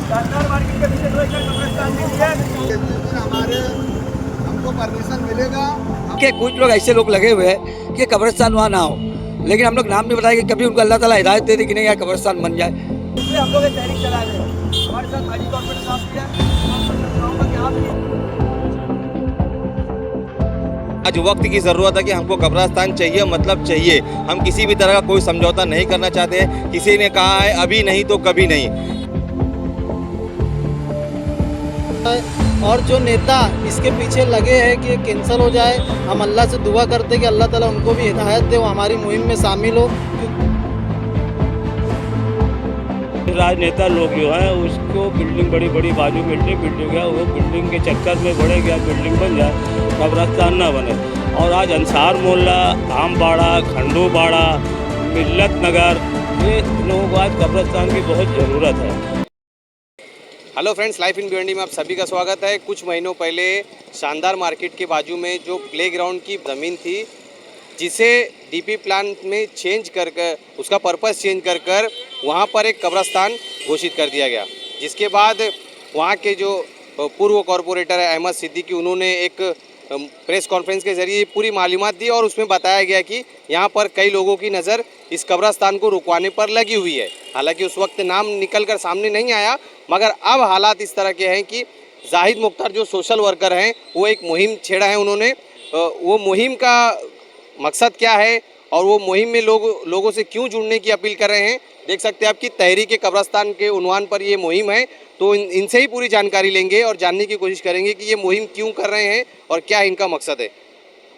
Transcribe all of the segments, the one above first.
शानदार मार्केट के पीछे 2 एकड़ कब्रिस्तान मिली है। जिस दिन हमारे हमको परमिशन मिलेगा कि कुछ लोग ऐसे लोग लगे हुए हैं कि कब्रिस्तान वहाँ ना हो, लेकिन हम लोग नाम नहीं बताए कि कभी उनको अल्लाह ताला हिदायत दे दे कि नहीं यार कब्रिस्तान बन जाए। इसलिए हम लोग ये तहरीक चला रहे हैं। हमारे साथ हाजी कॉर्पोरेटर साहब भी हैं। आपको बताऊंगा कि आप भी आज वक्त की ज़रूरत है कि हमको कब्रिस्तान चाहिए, मतलब चाहिए। हम किसी भी तरह का कोई समझौता नहीं करना चाहते हैं। किसी ने कहा है अभी नहीं तो कभी नहीं। और जो नेता इसके पीछे लगे हैं कि ये कैंसिल हो जाए, हम अल्लाह से दुआ करते हैं कि अल्लाह ताला उनको भी हिदायत दे, वो हमारी मुहिम में शामिल हो। राजनेता लोग जो हैं उसको बिल्डिंग बड़ी बड़ी बाजू बिल्डिंग है, वो बिल्डिंग के चक्कर में बढ़े गया, बिल्डिंग बन जाए, कब्रिस्तान ना बने। और आज अंसार मोहल्ला, आमबाड़ा, खंडूबाड़ा, मिल्लत नगर, ये लोगों को आज कब्रिस्तान की बहुत ज़रूरत है। Hello friends, life in Bhiwandi में आप सभी का स्वागत है। कुछ महीनों पहले शानदार मार्केट के बाजू में जो प्लेग्राउंड की ज़मीन थी, जिसे डीपी प्लान में चेंज कर उसका पर्पस चेंज कर वहाँ पर एक कब्रिस्तान घोषित कर दिया गया। जिसके बाद वहाँ के जो पूर्व कॉरपोरेटर है अहमद सिद्दीकी, उन्होंने एक प्रेस कॉन्फ्रेंस के ज़रिए पूरी मालूमात दी और उसमें बताया गया कि यहाँ पर कई लोगों की नज़र इस कब्रिस्तान को रुकवाने पर लगी हुई है। हालांकि उस वक्त नाम निकल कर सामने नहीं आया, मगर अब हालात इस तरह के हैं कि जाहिद मुख्तार जो सोशल वर्कर हैं वो एक मुहिम छेड़ा है उन्होंने। वो मुहिम का मकसद क्या है और वो मुहिम में लोगों से क्यों जुड़ने की अपील कर रहे हैं, देख सकते हैं आपकी तहरीक कब्रिस्तान के उन्वान पर ये मुहिम है। तो इनसे ही पूरी जानकारी लेंगे और जानने की कोशिश करेंगे कि ये मुहिम क्यों कर रहे हैं और क्या इनका मकसद है।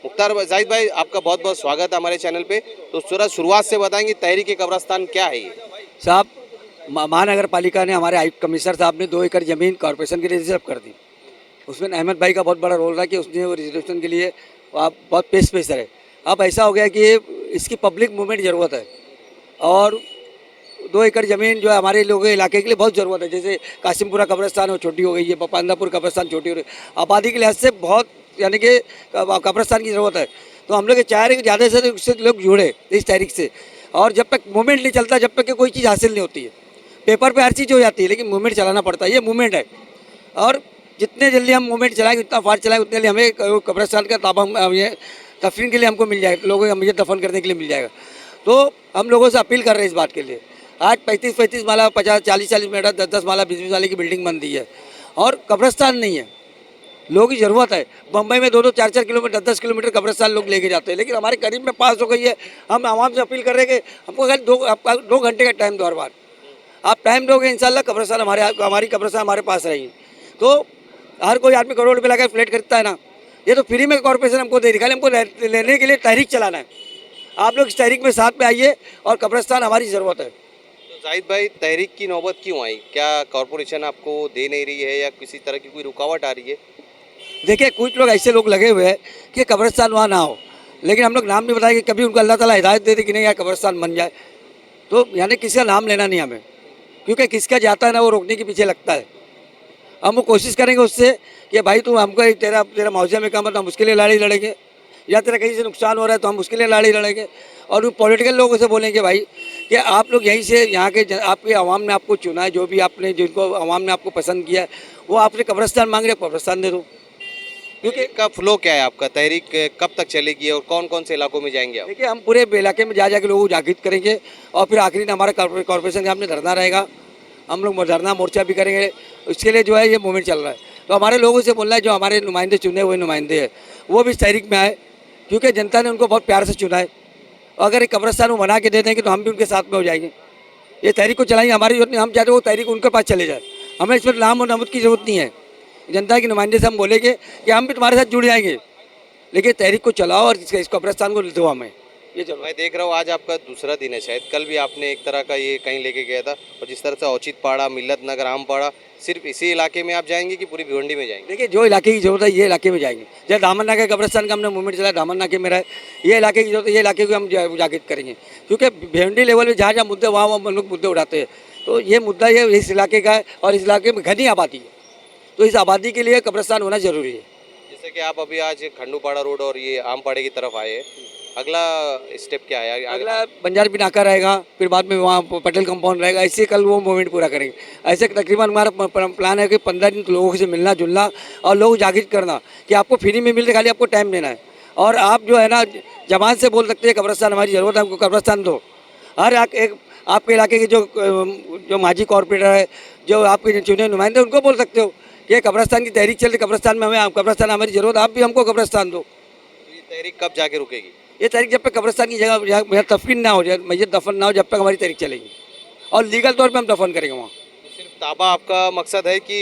मुख्तार जाहिद भाई, आपका बहुत बहुत स्वागत है हमारे चैनल पे। तो थोड़ा शुरुआत से बताएंगे तहरीक कब्रिस्तान क्या है ये? साहब, महानगर पालिका ने, हमारे आयुक्त कमिश्नर साहब ने 2 एकड़ ज़मीन कॉर्पोरेशन के लिए रिजर्व कर दी। उसमें अहमद भाई का बहुत बड़ा रोल रहा कि उसने वो रिजर्वेशन के लिए आप बहुत पेश है। अब ऐसा हो गया कि इसकी पब्लिक मूवमेंट ज़रूरत है और 2 एकड़ ज़मीन जो है हमारे लोगों के इलाके के लिए बहुत ज़रूरत है। जैसे कासिमपुरा कब्रिस्तान वो छोटी हो गई है, पांदापुर कब्रिस्तान छोटी हो रही है, आबादी के लिहाज से बहुत, यानी कि कब्रिस्तान की ज़रूरत है। तो हम लोग चाह रहे हैं कि ज़्यादा से उससे लोग जुड़े इस तारीख से। और जब तक मूवमेंट नहीं चलता, जब तक कि कोई चीज़ हासिल नहीं होती है। पेपर पे हर चीज़ हो जाती है, लेकिन मूवमेंट चलाना पड़ता है। ये मूवमेंट है और जितने जल्दी हम मूवमेंट चलाएंगे, उतना फास्ट चलाएंगे, उतने जल्दी हमें कब्रिस्तान का ताबा ये दफन के लिए हमको मिल जाएगा, लोगों को मुझे दफन करने के लिए मिल जाएगा। तो हम लोगों से अपील कर रहे हैं इस बात के लिए। आज 35-35 माला, 50-40 मीटर, 10-10 माला, 20-20 माले की बिल्डिंग बन दी है और कब्रिस्तान नहीं है। लोगों की ज़रूरत है। बम्बई में 2-2, 4-4 किलोमीटर, 10-10 किलोमीटर कब्रिस्तान लोग लेके जाते हैं, लेकिन हमारे करीब में पास हो गई है। हम आवाम से अपील कर रहे हैं कि हमको अगर 2 घंटे का टाइम दो, हर बार आप टाइम दोगे, इंशाल्लाह कब्रिस्तान हमारी कब्रिस्तान हमारे पास रहेगी। तो हर कोई आदमी करोड़ रुपये लगा फ्लैट खरीदता है ना, ये तो फ्री में कॉर्पोरेशन हमको दे रही, खाली हमको लेने के लिए तहरीक चलाना है। आप लोग इस तहरीक में साथ में आइए और कब्रिस्तान हमारी ज़रूरत है। तो जाहिद भाई, तहरीक की नौबत क्यों आई? क्या कॉरपोरेशन आपको दे नहीं रही है या किसी तरह की कोई रुकावट आ रही है? देखिए, कुछ लोग ऐसे लोग लगे हुए हैं कि कब्रिस्तान वहाँ ना हो, लेकिन हम लोग नाम नहीं बताए कि कभी उनको अल्लाह ताला हिदायत दे दे कि नहीं यार कब्रिस्तान बन जाए। तो यानी किसी का नाम लेना नहीं हमें, क्योंकि किसका जाता है ना वो रोकने के पीछे लगता है। हम वो कोशिश करेंगे उससे कि भाई तू हमको तेरा मुआवजे में काम, तो हम उसके लिए लड़ाई लड़ेंगे, या तेरा कहीं से नुकसान हो रहा है तो हम उसके लिए लड़ाई लड़ेंगे। और उन पॉलिटिकल लोगों से बोलेंगे भाई कि आप लोग यहीं से, यहाँ के आपके आवाम ने आपको चुना है, जो भी आपने, जिनको आवाम ने आपको पसंद किया है, वो आपने कब्रिस्तान मांग रहे, कब्रिस्तान दे दो। क्योंकि का फ्लो क्या है आपका? तहरीक कब तक चलेगी और कौन कौन से इलाकों में जाएंगे आप? देखिए, हम पूरे इलाके में जा के लोगों को जागृत करेंगे और फिर आखिरी में हमारा कॉर्पोरेशन के सामने धरना रहेगा। हम लोग धरना मोर्चा भी करेंगे। उसके लिए जो है ये मूवमेंट चल रहा है। तो हमारे लोगों से बोलना है, जो हमारे नुमाइंदे चुने हुए नुमाइंदे हैं, वो भी इस तहरीक में आए, क्योंकि जनता ने उनको बहुत प्यार से चुना है। अगर एक कब्रिस्तान वो बना के दे देंगे तो हम भी उनके साथ में हो जाएंगे। ये तहरीक को चलाएंगे, हमारी जरूरत नहीं, हम चाहते वो तहरीक उनके पास चले जाए। हमें इसमें नाम और नमूद की ज़रूरत नहीं है। जनता के नुमाइंदे से हम बोलेंगे कि हम भी तुम्हारे साथ जुड़ जाएंगे, लेकिन तहरीक को चलाओ और इस कब्रिस्तान को दो हमें। ये चलो, मैं देख रहा हूँ आज आपका दूसरा दिन है, शायद कल भी आपने एक तरह का ये कहीं लेके गया था। और जिस तरह से औचित पाड़ा, मिल्लत नगर, आमपाड़ा, सिर्फ इसी इलाके में आप जाएंगे कि पूरी भिवंडी में जाएंगे? देखिए, जो इलाके की जरूरत है ये इलाके में जाएंगे। जैसे दामन नाके कब्रिस्तान का हमने मूवमेंट चलाया, दामन नाके में रहे, ये इलाके की जरूरत है, ये इलाके को हम जागृत करेंगे। क्योंकि भिवंडी लेवल में जहाँ जहाँ मुद्दे वहाँ लोग मुद्दे उठाते हैं। तो ये मुद्दा ये इस इलाके का है और इस इलाके में घनी आबादी है, तो इस आबादी के लिए कब्रिस्तान होना जरूरी है। जैसे कि आप अभी आज खंडूपाड़ा रोड और ये आमपाड़े की तरफ आए हैं, अगला स्टेप क्या है? अगला बंजारी नाका रहेगा, फिर बाद में वहाँ पटेल कंपाउंड रहेगा। ऐसे कल वो मूवमेंट पूरा करेंगे। ऐसे तकरीबन हमारा प्लान है कि 15 दिन लोगों से मिलना जुलना और लोग जागृत करना कि आपको फ्री में मिलते, खाली आपको टाइम देना है। और आप जो है ना जबान से बोल सकते हैं कब्रस्तान हमारी ज़रूरत है, हमको कब्रस्तान दो। हर एक आपके इलाके के जो माजी कॉर्पोरेटर है, जो आपके चुने नुमाइंदे, उनको बोल सकते हो कि ये कब्रस्तान की तहरीक चल रही, कब्रस्तान में हमें कब्रस्तान हमारी ज़रूरत, आप भी हमको कब्रस्तान दो। तो ये तहरीक कब जाके रुकेगी? ये तहरीक जब तक कब्रस्तान की जगह तफकीन ना हो जाए, मैयत दफन ना हो, जब तक हमारी तहरीक चलेगी। और लीगल तौर पे हम दफन करेंगे वहाँ। तो सिर्फ ताबा आपका मकसद है कि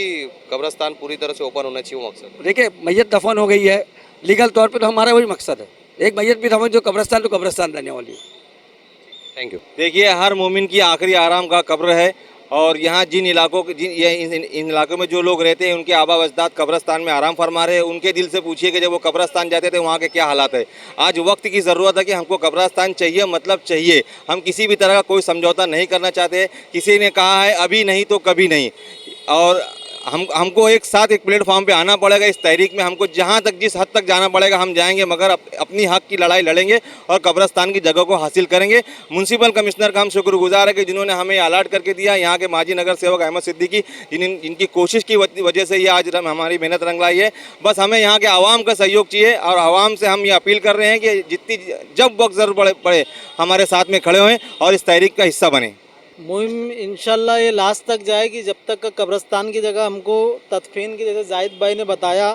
कब्रस्तान पूरी तरह से ओपन होना चाहिए, वो मकसद है? देखिए मैयत दफन हो गई है, लीगल तौर पे तो हमारा वही मकसद है। एक मैयत भी दफन जो कब्रस्तान तो कब्रस्तान रहने वाली है। Thank you. देखिए, हर मोमिन की आखिरी आराम का कब्र है और यहाँ जिन इलाकों के इन इलाकों में जो लोग रहते हैं उनके आबा अजदाद कब्रस्तान में आराम फरमा रहे हैं। उनके दिल से पूछिए कि जब वो कब्रस्तान जाते थे वहाँ के क्या हालात है। आज वक्त की ज़रूरत है कि हमको कब्रस्तान चाहिए, मतलब चाहिए। हम किसी भी तरह का कोई समझौता नहीं करना चाहते। किसी ने कहा है अभी नहीं तो कभी नहीं, और हमको एक साथ एक प्लेटफॉर्म पे आना पड़ेगा। इस तहरीक में हमको जहाँ तक जिस हद तक जाना पड़ेगा हम जाएंगे, मगर अपनी हक की लड़ाई लड़ेंगे और कब्रस्तान की जगह को हासिल करेंगे। म्यूनसिपल कमिश्नर का हम शुक्रगुजार है कि जिन्होंने हमें अलर्ट करके दिया। यहाँ के माजी नगर सेवक अहमद सिद्दीकी, जिनकी कोशिश की वजह से ये आज हमारी मेहनत रंग लाई है। बस हमें यहाँ के आवाम का सहयोग चाहिए और आवाम से हम ये अपील कर रहे हैं कि जब वक्त ज़रूरत पड़े हमारे साथ में खड़े हों और इस तहरीक का हिस्सा बने। मुहिम इंशाल्लाह ये लास्ट तक जाएगी जब तक का कब्रस्तान की जगह हमको तदफीन की, जैसे जाहिद भाई ने बताया,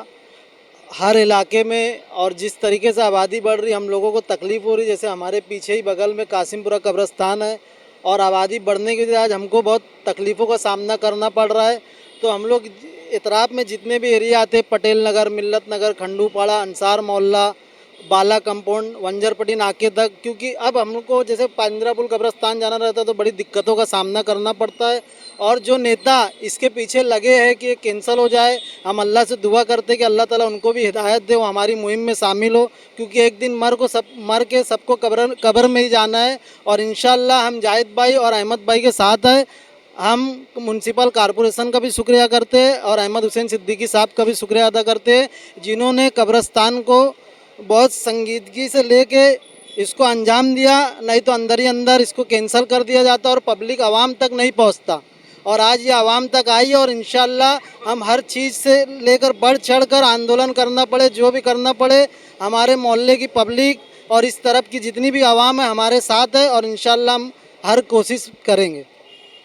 हर इलाके में और जिस तरीके से आबादी बढ़ रही, हम लोगों को तकलीफ़ हो रही। जैसे हमारे पीछे ही बगल में कासिमपुरा कब्रस्तान है और आबादी बढ़ने की वजह से आज हमको बहुत तकलीफ़ों का सामना करना पड़ रहा है। तो हम लोग इतराब में जितने भी एरिया आते हैं, पटेल नगर, मिल्लत नगर, खंडूपाड़ा, अंसार मोहल्ला, बाला कंपाउंड, वंजरपट्टी नाके तक, क्योंकि अब हमको जैसे पांजरापुल कब्रस्तान जाना रहता है तो बड़ी दिक्कतों का सामना करना पड़ता है। और जो नेता इसके पीछे लगे हैं कि ये कैंसिल हो जाए, हम अल्लाह से दुआ करते हैं कि अल्लाह ताला उनको भी हिदायत दे, वो हमारी मुहिम में शामिल हो, क्योंकि एक दिन मर के सबको कब्र में ही जाना है। और इंशाअल्लाह हम जाहिद भाई और अहमद भाई के साथ हैं। हम म्यूनसिपल कॉरपोरेशन का भी शुक्रिया करते हैं और अहमद हुसैन सिद्दीकी साहब का भी शुक्रिया अदा करते हैं, जिन्होंने कब्रस्तान को बहुत संजीदगी से लेके इसको अंजाम दिया। नहीं तो अंदर ही अंदर इसको कैंसिल कर दिया जाता और पब्लिक आवाम तक नहीं पहुंचता। और आज ये आवाम तक आई और इंशाअल्लाह हम हर चीज़ से लेकर बढ़ चढ़ कर आंदोलन करना पड़े, जो भी करना पड़े, हमारे मोहल्ले की पब्लिक और इस तरफ की जितनी भी आवाम है हमारे साथ है और इंशाअल्लाह हम हर कोशिश करेंगे।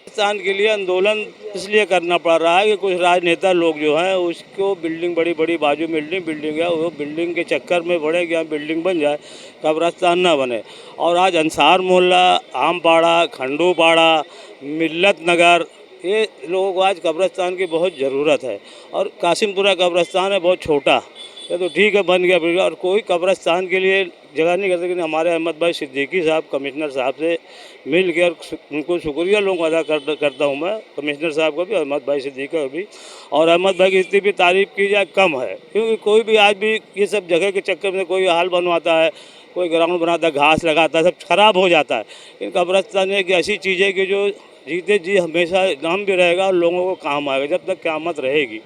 पाकिस्तान के लिए आंदोलन इसलिए करना पड़ रहा है कि कुछ राजनेता लोग जो हैं उसको बिल्डिंग बड़ी बड़ी बाजू में बिल्डिंग है, वो बिल्डिंग के चक्कर में बढ़े कि यहाँ बिल्डिंग बन जाए, कब्रस्तान ना बने। और आज अंसार मोहल्ला, आमपाड़ा, खंडूपाड़ा, मिल्लत नगर, ये लोगों को आज कब्रस्तान की बहुत ज़रूरत है। और कासिमपुरा कब्रस्तान है बहुत छोटा, ये तो ठीक है बन गया, और कोई कब्रस्तान के लिए जगह नहीं करते। लेकिन हमारे अहमद भाई सिद्दीकी साहब कमिश्नर साहब से मिल के, और उनको शुक्रिया लोगों को अदा करता हूँ मैं, कमिश्नर साहब का भी, अहमद भाई सिद्दीकी का भी। और अहमद भाई की जितनी भी तारीफ़ की जाए कम है, क्योंकि कोई भी आज भी ये सब जगह के चक्कर में कोई हाल बनवाता है, कोई ग्राउंड बनाता है, घास लगाता है, सब खराब हो जाता है। लेकिन कब्रस्तान एक ऐसी चीज़ है कि जो जीते जी हमेशा नाम भी रहेगा और लोगों को काम आएगा जब तक क़यामत रहेगी।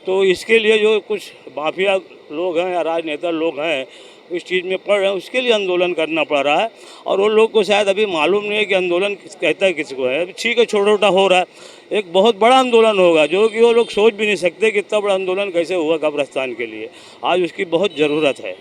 तो इसके लिए जो कुछ माफिया लोग हैं या राजनेता लोग हैं इस चीज़ में पड़ रहे हैं, उसके लिए आंदोलन करना पड़ रहा है। और वो लोग को शायद अभी मालूम नहीं है कि आंदोलन कहता है किसको है। ठीक है, छोटा छोटा हो रहा है, एक बहुत बड़ा आंदोलन होगा जो कि वो लोग सोच भी नहीं सकते कि इतना बड़ा आंदोलन कैसे हुआ कब्रस्तान के लिए। आज उसकी बहुत ज़रूरत है।